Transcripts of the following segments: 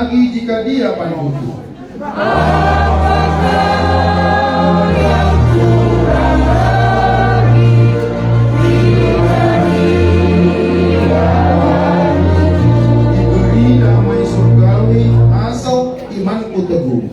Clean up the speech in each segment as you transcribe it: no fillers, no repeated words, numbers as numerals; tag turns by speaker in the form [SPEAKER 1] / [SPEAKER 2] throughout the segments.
[SPEAKER 1] lagi jika dia paling butuh. Diberi damai surgawi asal imanku teguh.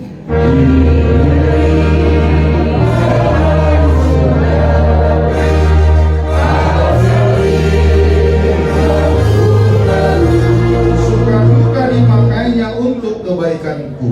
[SPEAKER 1] Suka duka dimakainya untuk kebaikanku.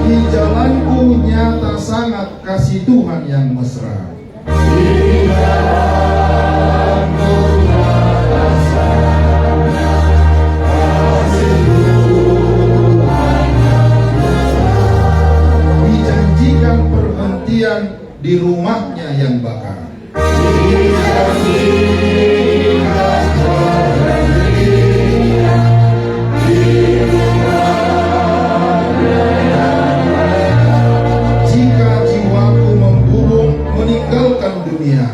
[SPEAKER 1] Di jalanku nyata sangat kasih Tuhan yang mesra. Dijanjikan perhentian di rumahnya yang bakar. Jika jiwaku memburuk meninggalkan dunia,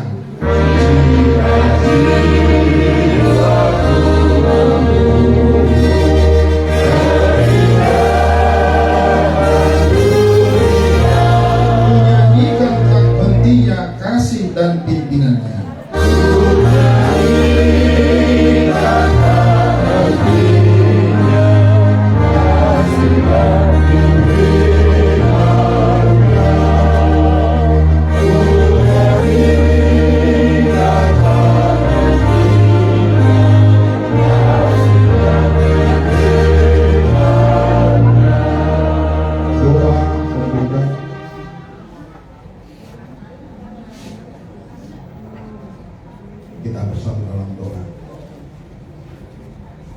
[SPEAKER 1] menyanyikan tak hentinya kasih dan pimpinannya. Doa pemuda. Kita bersama dalam doa.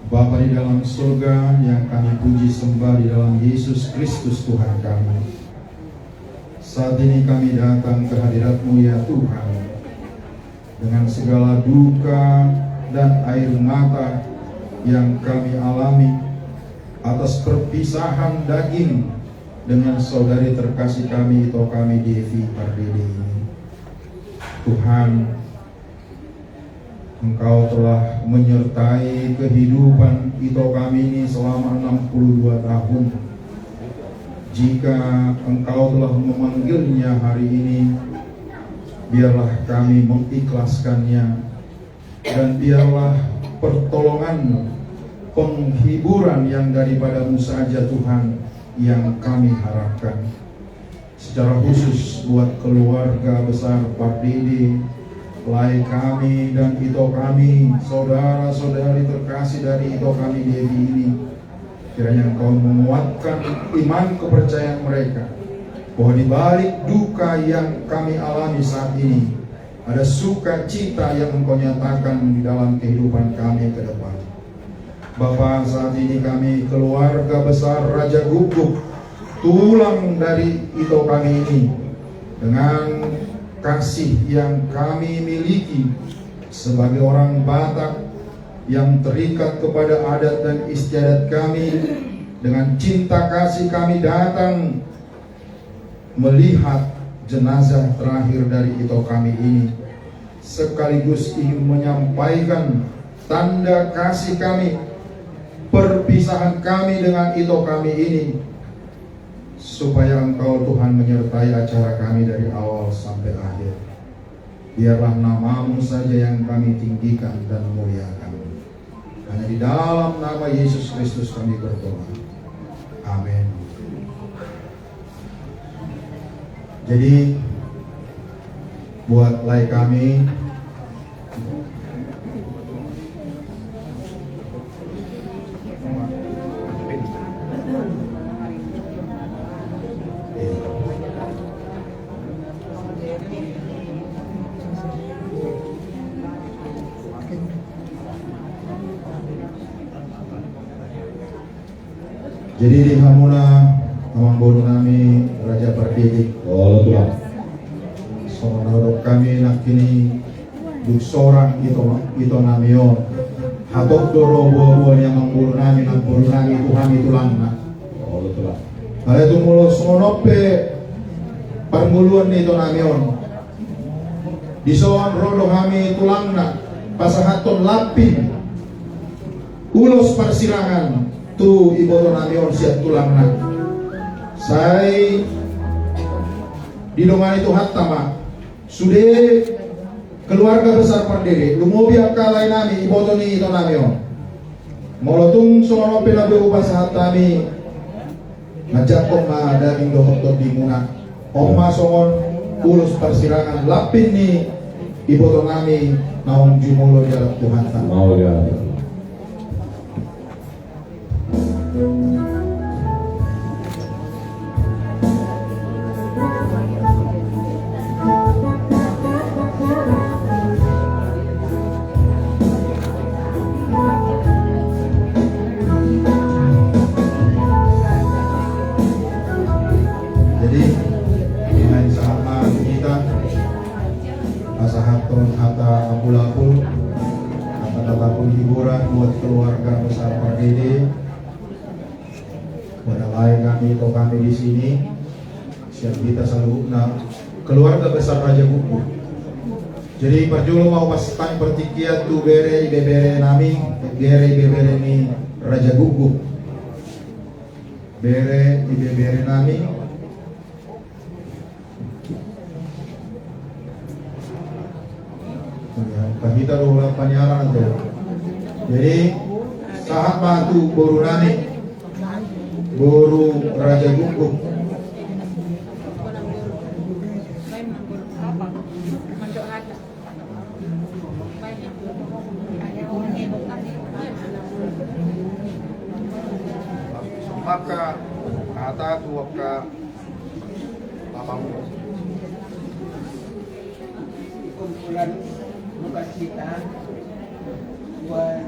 [SPEAKER 1] Bapa di dalam surga yang kami puji sembah di dalam Yesus Kristus Tuhan kami. Saat ini kami datang ke hadirat-Mu ya Tuhan, dengan segala duka dan air mata yang kami alami atas perpisahan daging dengan saudari terkasih kami atau kami Devi Pardede ini. Tuhan, Engkau telah menyertai kehidupan Ito kami ini selama 62 tahun. Jika Engkau telah memanggilnya hari ini, biarlah kami mengikhlaskannya, dan biarlah pertolongan, penghiburan yang daripada-Mu saja Tuhan yang kami harapkan. Secara khusus buat keluarga besar Pardede, Lai kami dan Ito kami, saudara-saudari terkasih dari Ito kami Devi ini, kiranya Engkau menguatkan iman kepercayaan mereka, bahwa di balik duka yang kami alami saat ini, ada sukacita yang Engkau nyatakan di dalam kehidupan kami ke depan. Bapa, saat ini kami keluarga besar Raja Guguk, tulang dari Ito kami ini, dengan kasih yang kami miliki sebagai orang Batak yang terikat kepada adat dan istiadat kami, dengan cinta kasih kami datang melihat jenazah terakhir dari Ito kami ini, sekaligus ingin menyampaikan tanda kasih kami, perpisahan kami dengan Ito kami ini, supaya Engkau Tuhan menyertai acara kami dari awal sampai akhir. Biarlah nama-Mu saja yang kami tinggikan dan muliakan. Hanya di dalam nama Yesus Kristus kami berdoa. Amin. Jadi buat Lai kami, jadi di hamuna amang bodo nami Raja Pardede.
[SPEAKER 2] Oh Tuhan.
[SPEAKER 1] Sono kami nak kini duk sorang ito namion hatok doro buah-buah yang mamburu nami itu kami tulang na ada itu mulo sonope parmuluan ito namion disoan rodo kami tulang na pasahaton lapin ulos persilangan tu iboto namion siat tulang na say dilongan itu hattama sudah keluarga besar Pandiri lumobi akalay nami iboto ni ito namion molotung sono pinabe upasahat kami ngajakong daming dohot di muna oma songon ulos persilangan lapin ni iboto nami naong jumulo di alam Tuhan mau ya. Hiburan buat keluarga besar Pardede. Pada lain kami di sini siap kita selalu keluarga besar Raja Buku. Jadi perjulu mau pasang pertikiat tu bere nami bere ni Raja Buku. Bere nami kita ulang penyiaran tu. Jadi sahat bantu boru nami boru Raja Gunggung maka kata tuaka papamu
[SPEAKER 2] kumpulan buka kita buat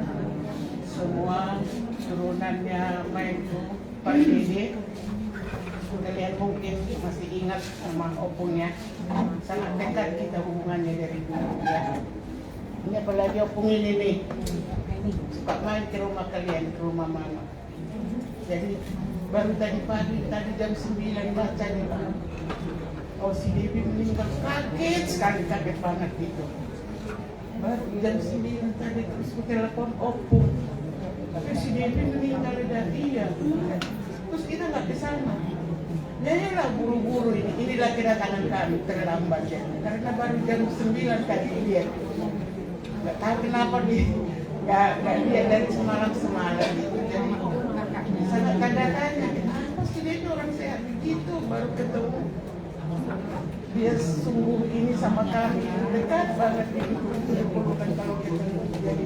[SPEAKER 2] semua turunannya main Pardede. Kalian mungkin masih ingat sama opungnya, sangat dekat kita hubungannya dari dulu ya. Ini apalagi opung ini nih suka main ke rumah kalian, ke rumah mama. Jadi baru tadi pagi, tadi jam 9 baca nih Pak. Oh si Devi meninggal, kaget sekali, kaget banget gitu. Baru jam 9 tadi terus ke telepon opung. Tapi si Devi meninggal dan iya. Terus kita nggak ke sana. Nyanyilah buru-buru inilah kedatangan kami terlambat ya. Karena baru jam 9 tadi lihat. Nggak tahu kenapa nggak lihat dari semalam gitu. Jadi sangat tanda-tanya. Kenapa si Devi orang sehat begitu baru ketemu. Dia sungguh ini sama kami dekat banget ini bukan kalau ketemu. Jadi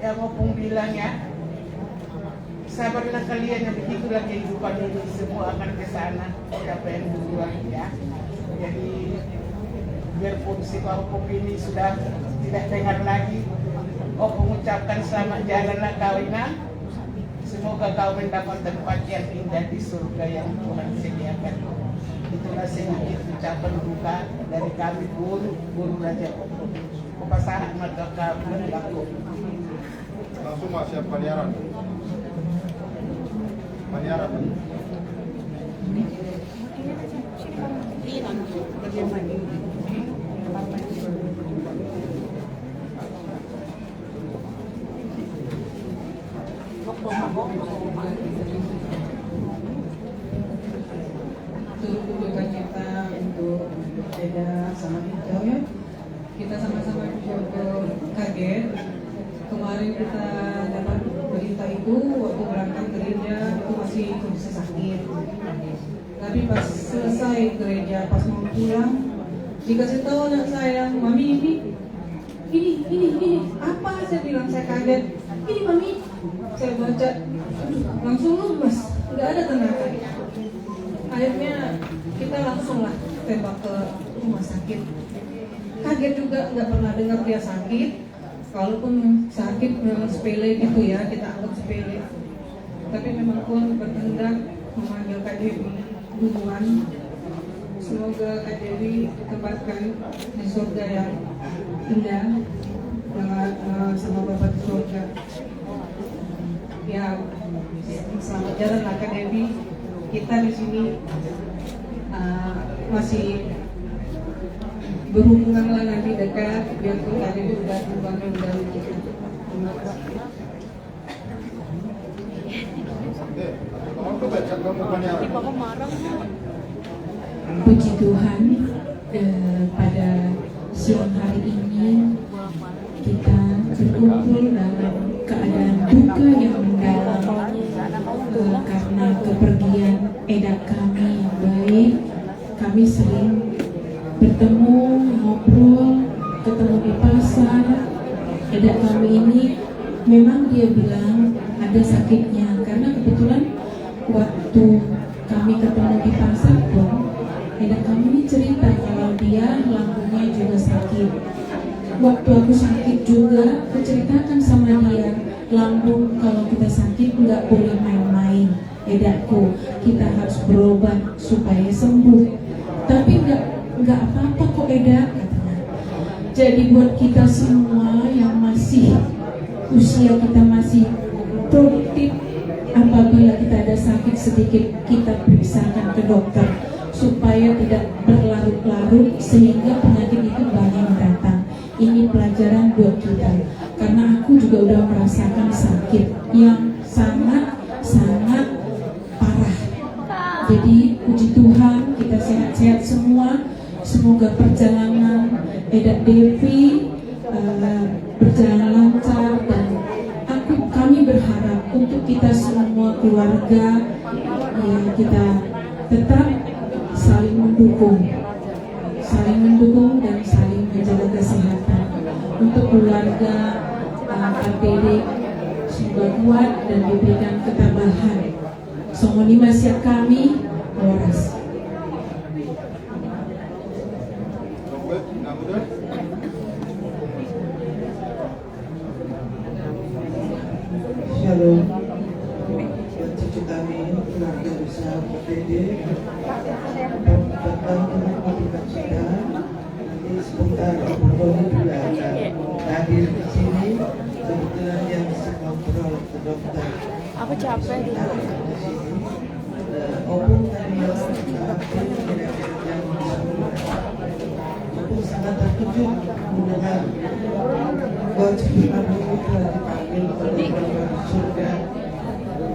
[SPEAKER 2] yang opung bilang ya, sabarlah kalian, yang begitulah kehidupan ini, semua akan ke sana siapa yang duluan ya. Jadi biarpun si opung ini sudah tidak dengar lagi, opung mengucapkan selamat jalanlah kawinan. Semoga kau mendapat tempat yang indah di surga yang Tuhan sediakan. Itulah sedikit ucapan duka dari kami guru Raja Opung. Kupasahan maka kami berlaku.
[SPEAKER 1] Langsung mas siap penyiaran. Penyiaran.
[SPEAKER 3] Duka kita untuk beda sama hijau ya. Kita sama-sama juga kaget. Kemarin kita dapat berita itu waktu berangkat gereja itu masih kondisi sakit. Tapi pas selesai gereja, pas mau pulang, dikasih tahu anak saya, mami ini apa? Saya bilang saya kaget. Ini mami, saya baca, langsung lemas, nggak ada tenaga. Akhirnya kita langsung lah tembak ke rumah sakit. Kaget juga, nggak pernah dengar dia sakit. Walaupun sakit memang sepele gitu ya, kita anggap sepele. Tapi memang Tuhan berkehendak memanggil Kak Devi duluan Semoga Kak Dewi ditempatkan di surga yang indah dengan sama Bapak di surga. Ya, selamat jalan lah Kak Dewi. Kita di sini masih berhubungan lah nanti dekat, biarpun Kak Dewi udah berbangun dari kita. Terima kasih.
[SPEAKER 4] Puji Tuhan, pada siang hari ini kita berkumpul dalam keadaan duka yang mendalam karena kepergian Eda kami yang baik. Kami sering bertemu, ngobrol, ketemu di pasar. Eda kami ini memang dia bilang ada sakitnya, karena kebetulan waktu kami ketemu di pasar pun Eda kami ini cerita kalau dia lambungnya juga sakit. Waktu aku sakit juga, aku ceritakan sama dia, lambung kalau kita sakit nggak boleh main-main. Edaku, kita harus berobat supaya sembuh. Tapi nggak apa-apa kok Eda, katanya. Jadi buat kita semua yang masih usia kita masih produktif, apabila kita ada sakit sedikit, kita periksakan ke dokter supaya tidak berlarut-larut sehingga penyakit itu banyak datang. Ini pelajaran buat kita, karena aku juga udah merasakan sakit yang sangat parah. Jadi puji Tuhan, kita sehat-sehat semua. Semoga perjalanan Eda Devi berjalan lancar, dan kami berharap untuk kita semua keluarga, ya, kita tetap saling mendukung dan saling menjaga kesehatan. Untuk keluarga Pak Dede, semoga kuat dan diberikan ketabahan. Songoni masyarakat kami waras.
[SPEAKER 2] Shalom. Cucu kami, keluarga besar PPD, datang ke Republik Cina. Nanti sebentar Tony juga akan hadir di sini. Kebetulan yang bisa kontrol ke dokter.
[SPEAKER 5] Aku capek
[SPEAKER 2] di sini. Opung tadi malam kira-kira jam 10. Opung sangat terkejut mendengar bahwa cucu kami telah dipanggil oleh Bapak surga.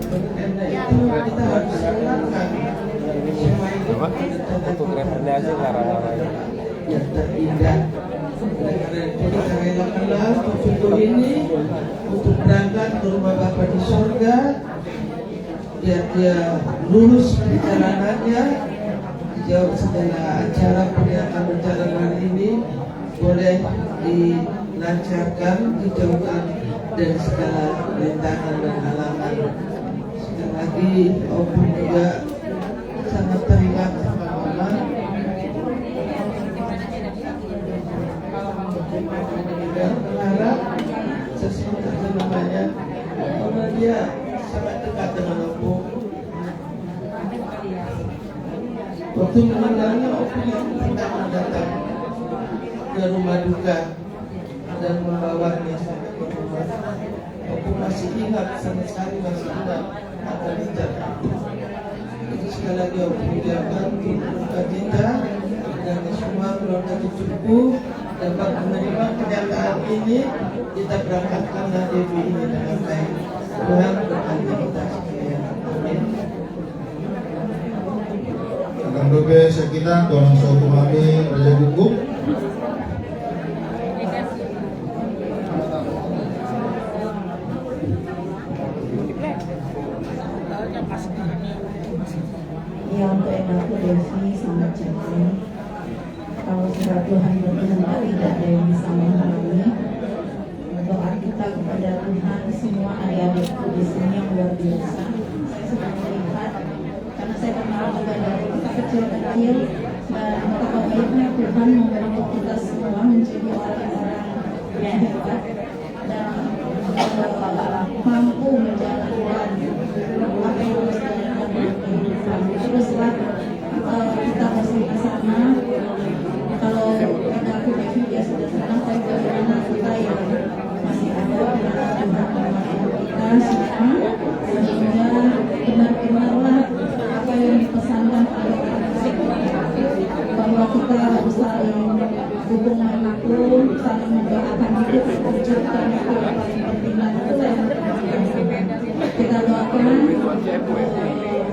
[SPEAKER 2] Karena itu kita harus melakukan semua itu untuk rekomendasi yang terindah. Karena itu kita relakanlah cucu ini untuk berangkat ke rumah Bapa di surga, biar dia lulus perjalanannya, dijawab segala acara pernyataan berjalan hari ini boleh dilancarkan, dijauhkan dari segala rintangan dan halangan. Sekali lagi, Opung juga sangat teringat sama Mama. Dan berharap sesuatu terjemahnya, karena dia sangat dekat dengan Opung. Waktu meninggalnya, Opung yang pertama datang ke rumah duka dan membawanya sampai ke rumah. Aku masih ingat, sama sekali masih ingat akan rencana itu. Jadi sekali lagi aku ucapkan duka cita dan semua keluarga cucuku dapat menerima kenyataan ini. Kita berangkatkanlah Devi ini dengan baik. Tuhan berkati kita sekalian. Amin.
[SPEAKER 1] Akan dobe sekita dorong suatu kami Raja Hukum.
[SPEAKER 4] Ya, untuk Edaku Devi sangat jatuh. Kalau surat Tuhan berkehendak tidak ada yang bisa menghalangi. Doa kita kepada Tuhan, semua adik-adikku di sini yang luar biasa. Saya sudah melihat, karena saya kenal juga dari kita kecil-kecil, dan betapa baiknya Tuhan membentuk kita semua menjadi orang-orang yang hebat dan mampu menjalankan apa yang harus dilakukan dalam kehidupan. Teruslah kita masih bisa
[SPEAKER 3] dukung menakung, saling mendoakan itu terwujudkan itu yang paling penting dan kita doakan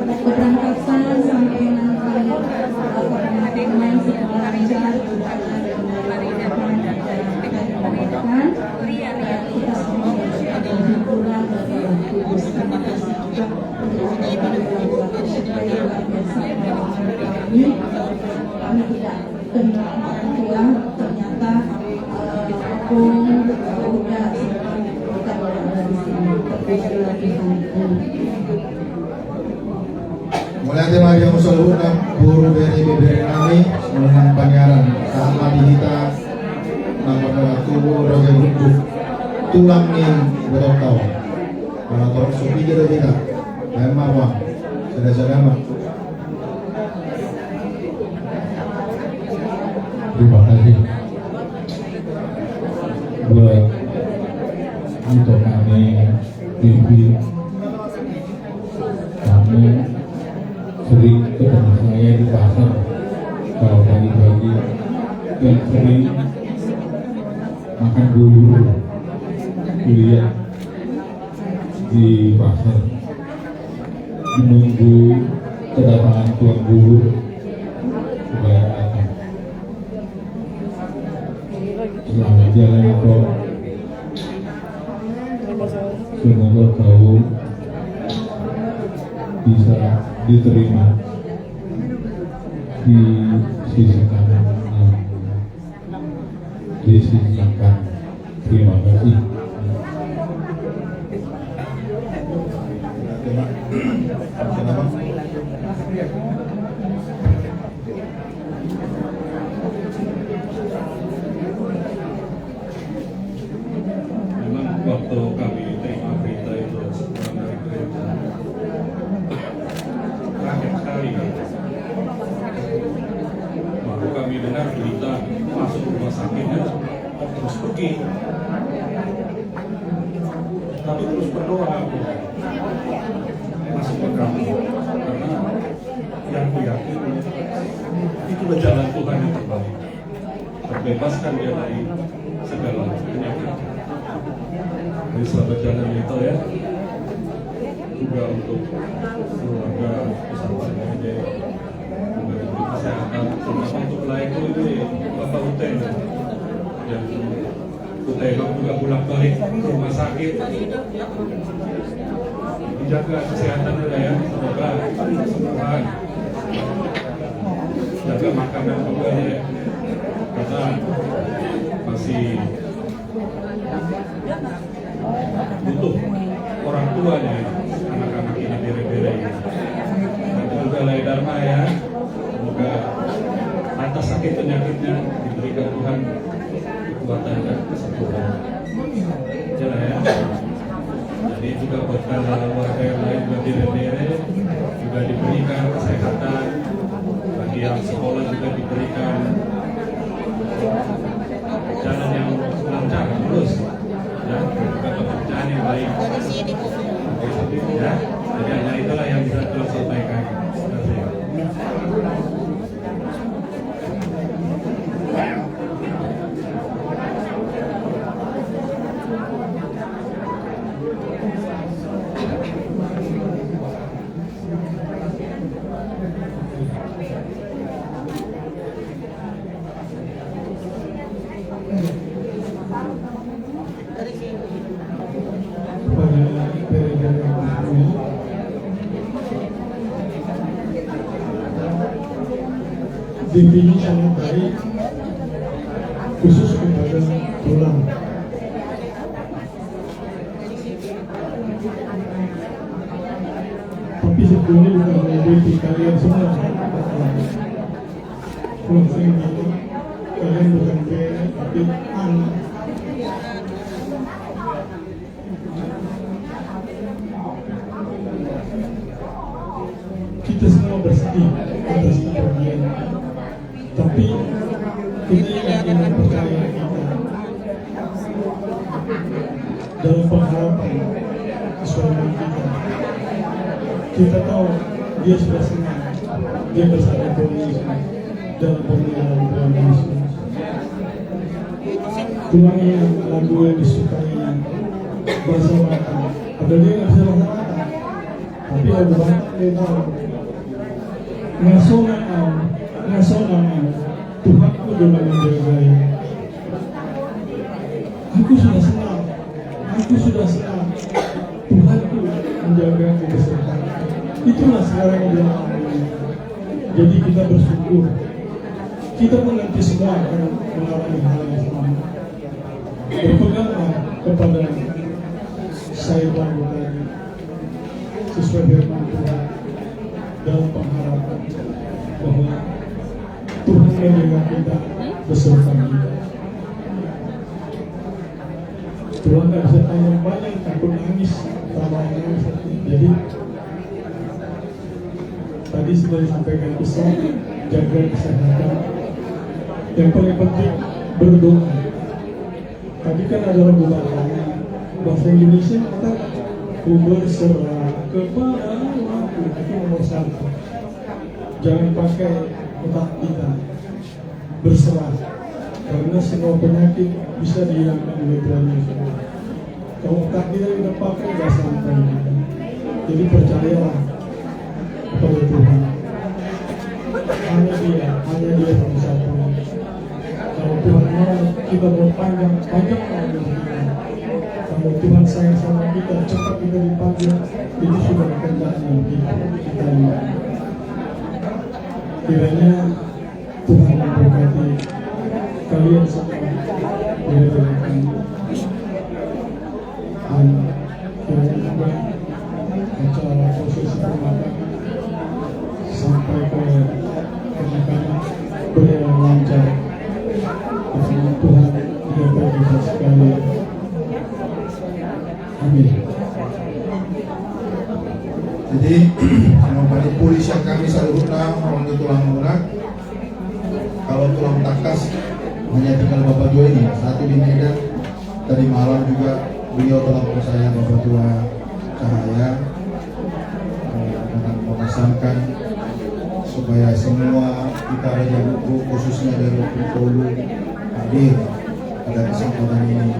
[SPEAKER 3] keberangkatan sampai nanti keberangkatan segala lancar dan kita semua bersyukur dari Tuhan. Terima kasih juga untuk kami tidak kenal orang tua, ternyata Opung udah kita berada di sini. Terima lagi
[SPEAKER 1] Mulai tema yang usul na guru dari bibir kami menang pangeran sama kita nampak tubuh roga grup tulang nih berotau kalau tahu supi kita tidak emang sudah mah.
[SPEAKER 5] Terima kasih buat untuk kami TV. Kami sering ketemu saya di pasar kalau pagi-pagi dan sering makan bubur kuliah di pasar menunggu kedatangan tuan guru supaya datang. Selamat jalan kok. Semoga kau bisa diterima di sisi kanan yang disediakan. Terima kasih.
[SPEAKER 6] Memang waktu kami terima berita itu pulang dari gereja, kaget sekali. Baru kami dengar berita masuk rumah sakitnya, terus pergi. Tapi terus berdoa aku masuk ke kamu, karena yang ku yakin itulah jalan Tuhan yang terbaik, terbebaskan dia dari segala penyakit. Jadi selamat jalan itu ya, juga untuk keluarga bersama aja, juga diberi kesehatan. Terutama untuk pelayanku ini Bapak Uten, yang Uten juga bolak-balik ke rumah sakit. Dijaga kesehatan juga ya, semoga kesembuhan. Jaga makanan juga ya, karena masih butuh orang tuanya, anak-anak ini bere-bere. Nanti juga Lai Dharma ya, semoga atas sakit penyakitnya diberikan Tuhan kekuatan dan kesembuhan. Jalan ya. Jadi juga buat warga yang lain juga bere-bere juga diberikan kesehatan. Bagi yang sekolah juga diberikan jalan yang lancar terus. Ya, juga pekerjaan yang baik. Ya, jadi hanya itulah yang bisa kita sampaikan. Terima kasih.
[SPEAKER 7] Bimbingan sangat baik, khusus kepada tulang. Tapi sebetulnya bukan menjadi kalian semua. Tulang saya ini, kalian bukan beda, tapi anak. Kita semua bersedih atas kepergian. Tapi kita yakin dan percaya kita dalam pengharapan keselamatan kita. Kita tahu dia sudah senang, dia bersama Tuhan Yesus dalam pemeliharaan Tuhan Yesus. ulangi lagu yang disukainya bersama. Ada dia nggak bisa bahasa, tapi lagu Batak dia tahu. Nasional, Tuhanku juga menjagai. Aku sudah senang, Tuhanku menjaga kebesaran. Itulah sekarang yang dia alami. Jadi kita bersyukur. Kita pun nanti semua akan mengalami hal yang sama. Berpeganglah kepada saya lagu tadi sesuai firman Tuhan dalam pengharapan bahwa Tuhan menjaga kita beserta kita. Tuhan tidak bisa tanya banyak, takut nangis, tambah nangis. Jadi tadi sudah disampaikan pesan jaga kesehatan. Yang paling penting berdoa. Tadi kan ada lagu Batak, bahasa Indonesia kata ku berserah kepada Aku. Itu nomor 1. Jangan pakai otak kita, berserah. Karena semua penyakit bisa dihilangkan oleh Tuhan Yesus. Kalau otak kita pakai, gak sampai. Jadi percayalah kepada Tuhan. Hanya Dia satu-satu. Kalau Tuhan mau kita berpanjang umur kita. Kalau Tuhan sayang sama kita, cepat kita dipanggil. Itu sudah kehendaknya kita lihat. Kiranya Tuhan memberkati kalian semua. Dan kiranya juga acara prosesi pemakaman sampai ke pemakaman berjalan lancar. Tuhan jaga kita sekalian. Amin.
[SPEAKER 1] Jadi sama Pak Polisi yang kami Saluhutna orang tulang lunak. Kalau tulang takas hanya tinggal Bapak Tua ini, satu di Medan. Tadi malam juga beliau telah percaya Bapak Tua Cahaya dengan memesankan supaya semua kita Raja Buku khususnya dari Bengkulu hadir pada kesempatan ini.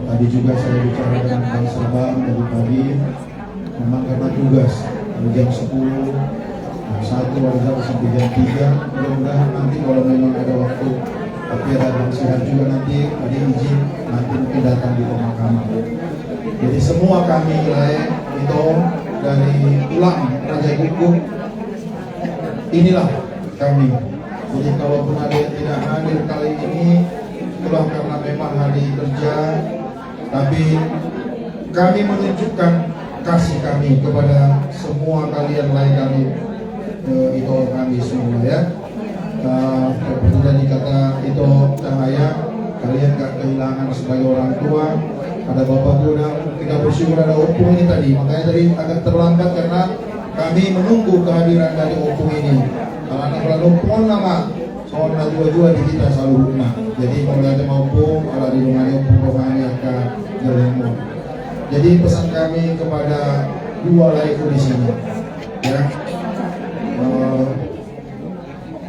[SPEAKER 1] Tadi juga saya bicara dengan Bang Sabang dari pagi, memang karena tugas dari jam 10, satu warga sampai jam 3. Mudah-mudahan nanti kalau memang ada waktu, tapi ada Bang Sihat juga nanti ada izin nanti mungkin datang di pemakaman. Jadi semua kami itu dari tulang Raja Buku, inilah kami. Jadi kalaupun ada yang tidak hadir kali ini, itulah karena memang hari kerja, tapi kami menunjukkan kasih kami kepada semua kalian lain kami, itu kami semua ya. Seperti tadi kata itu Cahaya, kalian gak kehilangan sebagai orang tua. Ada Bapak Tuna, kita bersyukur ada opung ini tadi, makanya tadi agak terlambat karena kami menunggu kehadiran dari opung ini. Kalau opung nama soalnya dua-dua di kita selalu rumah. Jadi kalau ada opung, kalau di rumah opung rohani akan jalan. Jadi pesan kami kepada dua laiku di sini, ya.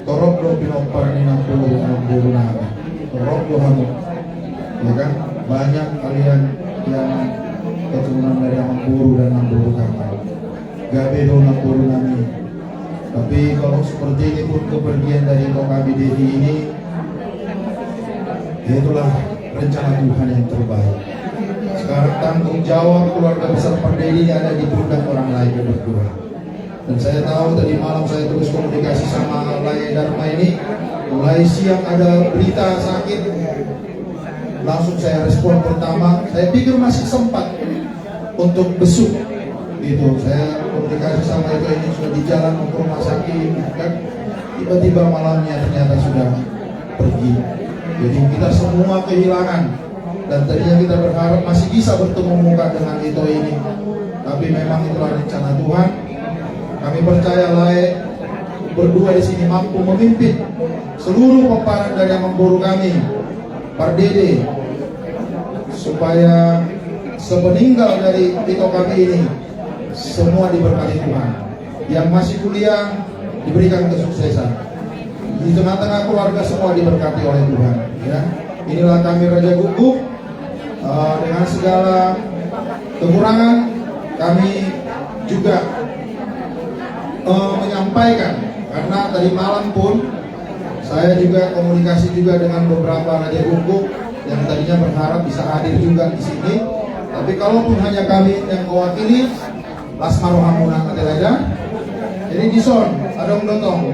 [SPEAKER 1] Torok do pinopar ni nampulu nampurunana. Torok do hamut, ya kan? Banyak kalian yang keturunan dari Mamburu dan Mamburu Kapal. Gabe do nampurunami. Tapi kalau seperti ini pun kepergian dari kami Dedi ini, itulah rencana Tuhan yang terbaik. Sekarang tanggung jawab keluarga besar Pardedi ada di pundak orang lain berdua. Dan saya tahu tadi malam saya terus komunikasi sama Laya Dharma ini, mulai siang ada berita sakit, langsung saya respon pertama. Saya pikir masih sempat untuk besuk, gitu. Saya komunikasi sama itu ini sudah di jalan ke rumah sakit, kan? Tiba-tiba malamnya ternyata sudah pergi. Jadi kita semua kehilangan. Dan tadinya kita berharap masih bisa bertemu muka dengan itu ini, tapi memang itulah rencana Tuhan. Kami percaya Lai berdua di sini mampu memimpin seluruh pemparan dari yang memburu kami, Pardede, supaya sepeninggal dari Tito kami ini semua diberkati Tuhan. Yang masih kuliah diberikan kesuksesan. Di tengah-tengah keluarga semua diberkati oleh Tuhan. Ya. inilah kami Raja Guguk. Dengan segala kekurangan kami juga menyampaikan, karena tadi malam pun saya juga komunikasi juga dengan beberapa Raja Guguk yang tadinya berharap bisa hadir juga di sini. Tapi kalaupun hanya kami yang mewakili Lasmaro Hamuna Ateleda, jadi di son ada mendotong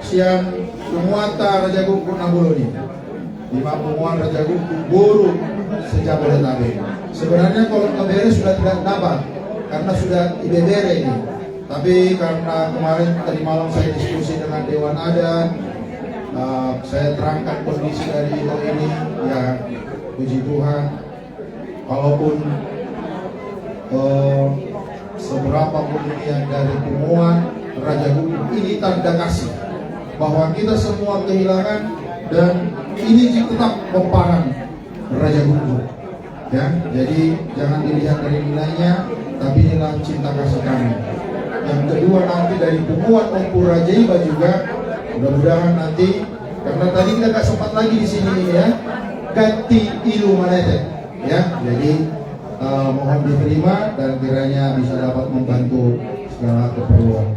[SPEAKER 1] siang penguata Raja Guguk Nambuloni, 50-an Raja Guguk Buru Sejabodetabek. Sebenarnya kalau KBR sudah tidak dapat karena sudah IBBR ini. Tapi karena kemarin tadi malam saya diskusi dengan Dewan Adat, saya terangkan kondisi dari itu ini, ya puji Tuhan, walaupun seberapa pun yang dari temuan Raja Guguk ini tanda kasih bahwa kita semua kehilangan, dan ini tetap pemparan Raja Guguk, ya. Jadi jangan dilihat dari nilainya, tapi inilah cinta kasih kami. Yang kedua nanti dari temuan Ompur Rajaiba juga, mudah-mudahan nanti, karena tadi kita nggak sempat lagi di sini ya, ganti ilu manete, ya. Jadi mohon diterima dan kiranya bisa dapat membantu segala keperluan.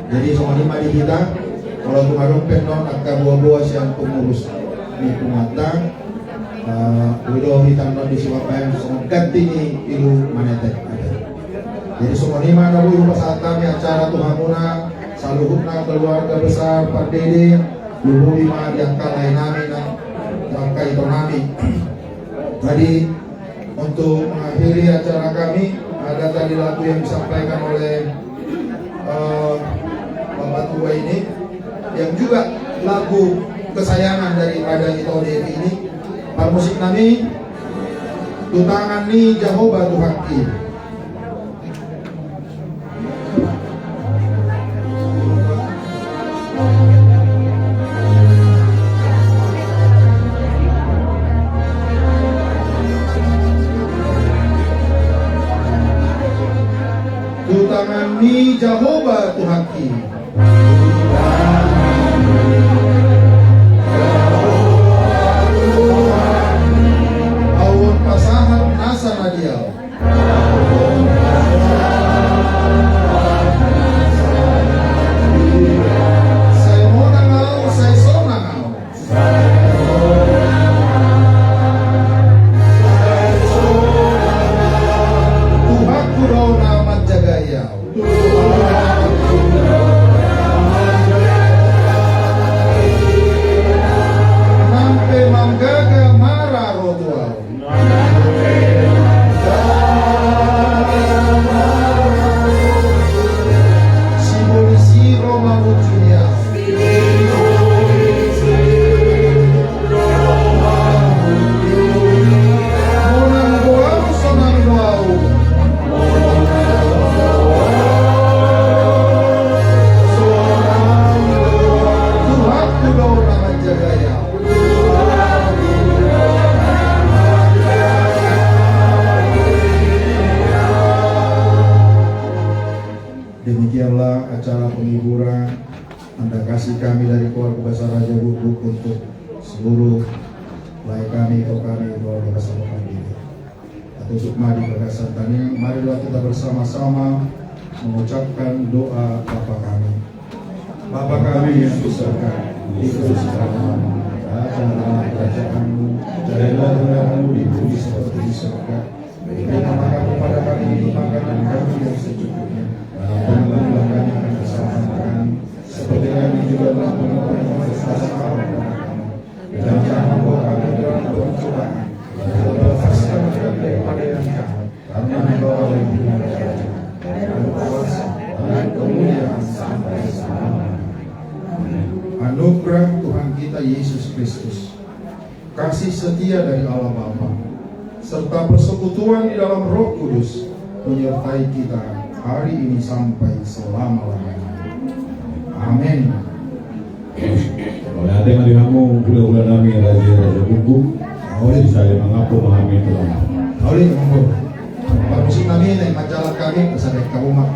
[SPEAKER 1] Jadi semua lima di kita, kalau kemarin penon akan buah-buah siang pengurus di Pumatang, udah hitam non di Siwapayan, semua ganti ni ilu manete. Jadi semua lima nabu ibu saat kami acara Tuhamuna, saluhutna keluarga besar Pak Dede, luhu lima diangkat lain nami, diangkat itu nami. Tadi untuk mengakhiri acara kami, ada tadi lagu yang disampaikan oleh Bapak Tua ini, yang juga lagu kesayangan dari Raja Ito Devi ini. Para musik nami tutangan ni Jehovah Tuhan ki. Tutangan ni Jehovah Tuhan ki. Pasahan nasa nadial. Saya mau nangau, saya so nangau. Tuhan kurau nama jagaya. Nampe manggaga marah rotual. Demikianlah acara penghiburan tanda kasih kami dari keluarga besar Raja Guguk untuk seluruh layak kami, keluarga besar kami. Tutup mari berkasih tanya, marilah kita bersama-sama mengucapkan doa Bapa kami. Bapa kami yang di surga, dikuduskan namamu, datanglah kerajaanmu, jadilah kehendakmu di bumi seperti di surga. Berikanlah kami pada kami ini makanan kami yang secukupnya. Ampunilah kami akan kesalahan kami, seperti kami juga telah mengampuni kesalahan kami. Dan jangan membawa kami dalam pencobaan, tetapi lepaskan kami daripada yang jahat. Karena Engkau yang punya kerajaan, dan kuasa, dan kemuliaan sampai selama-lamanya. Anugerah Tuhan kita Yesus Kristus, kasih setia dari Allah Bapa, serta persekutuan di dalam Roh Kudus menyertai kita hari ini sampai selama-lamanya. Amin.
[SPEAKER 5] Oleh hati marihamu bulan-bulan nami Raja Guguk, oleh saya mengaku memahami telah.
[SPEAKER 1] Oleh monggo. Pak musik nami naik majalah kami pesan kamu mak.